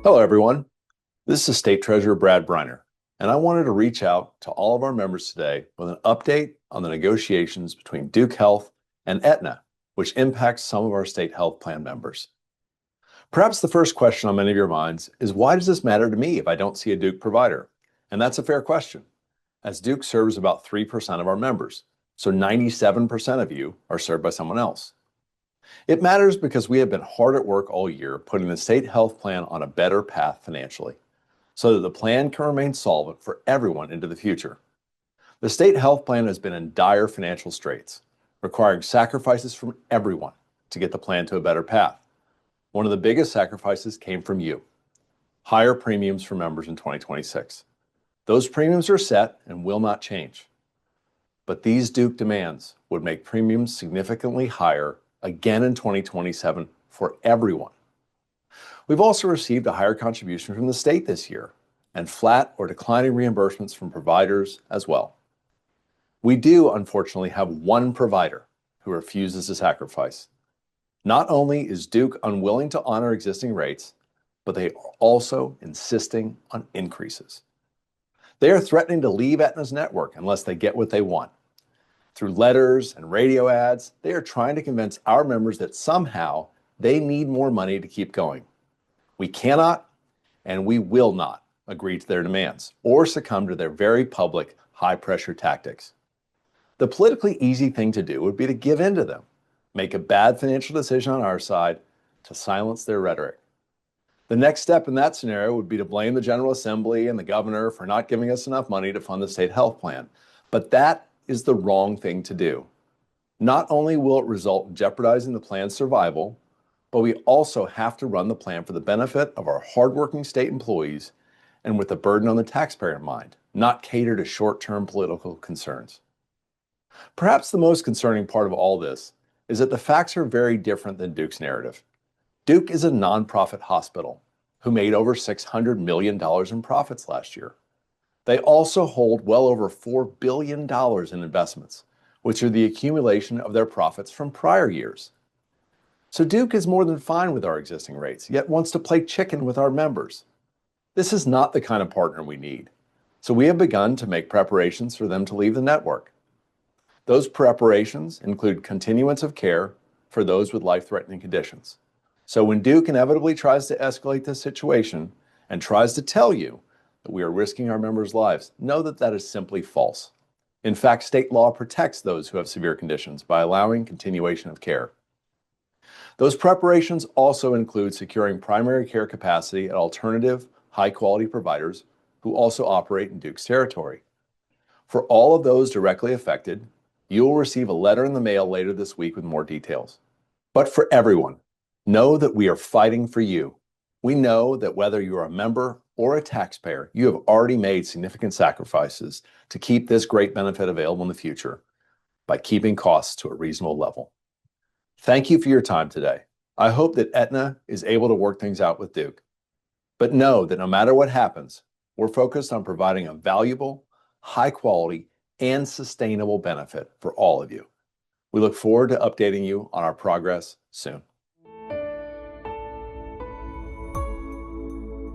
Hello, everyone. This is State Treasurer Brad Briner, and I wanted to reach out to all of our members today with an update on the negotiations between Duke Health and Aetna, which impacts some of our state health plan members. Perhaps the first question on many of your minds is, why does this matter to me if I don't see a Duke provider? And that's a fair question, as Duke serves about 3% of our members, so 97% of you are served by someone else. It matters because we have been hard at work all year putting the state health plan on a better path financially, so that the plan can remain solvent for everyone into the future. The state health plan has been in dire financial straits, requiring sacrifices from everyone to get the plan to a better path. One of the biggest sacrifices came from you: higher premiums for members in 2026. Those premiums are set and will not change. But these Duke demands would make premiums significantly higher again in 2027 for everyone. We've also received a higher contribution from the state this year, and flat or declining reimbursements from providers as well. We do, unfortunately, have one provider who refuses to sacrifice. Not only is Duke unwilling to honor existing rates, but they are also insisting on increases. They are threatening to leave Aetna's network unless they get what they want. Through letters and radio ads, they are trying to convince our members that somehow they need more money to keep going. We cannot and we will not agree to their demands or succumb to their very public high-pressure tactics. The politically easy thing to do would be to give in to them, make a bad financial decision on our side to silence their rhetoric. The next step in that scenario would be to blame the General Assembly and the governor for not giving us enough money to fund the state health plan. But that is the wrong thing to do. Not only will it result in jeopardizing the plan's survival, but we also have to run the plan for the benefit of our hardworking state employees and with the burden on the taxpayer in mind, not cater to short-term political concerns. Perhaps the most concerning part of all this is that the facts are very different than Duke's narrative. Duke is a nonprofit hospital who made over $600 million in profits last year. They also hold well over $4 billion in investments, which are the accumulation of their profits from prior years. So Duke is more than fine with our existing rates, yet wants to play chicken with our members. This is not the kind of partner we need. So we have begun to make preparations for them to leave the network. Those preparations include continuance of care for those with life-threatening conditions. So when Duke inevitably tries to escalate this situation and tries to tell you that we are risking our members' lives, know that that is simply false. In fact, state law protects those who have severe conditions by allowing continuation of care. Those preparations also include securing primary care capacity at alternative, high-quality providers who also operate in Duke's territory. For all of those directly affected, you will receive a letter in the mail later this week with more details. But for everyone, know that we are fighting for you. We know that whether you are a member or a taxpayer, you have already made significant sacrifices to keep this great benefit available in the future by keeping costs to a reasonable level. Thank you for your time today. I hope that Aetna is able to work things out with Duke. But know that no matter what happens, we're focused on providing a valuable, high quality, and sustainable benefit for all of you. We look forward to updating you on our progress soon.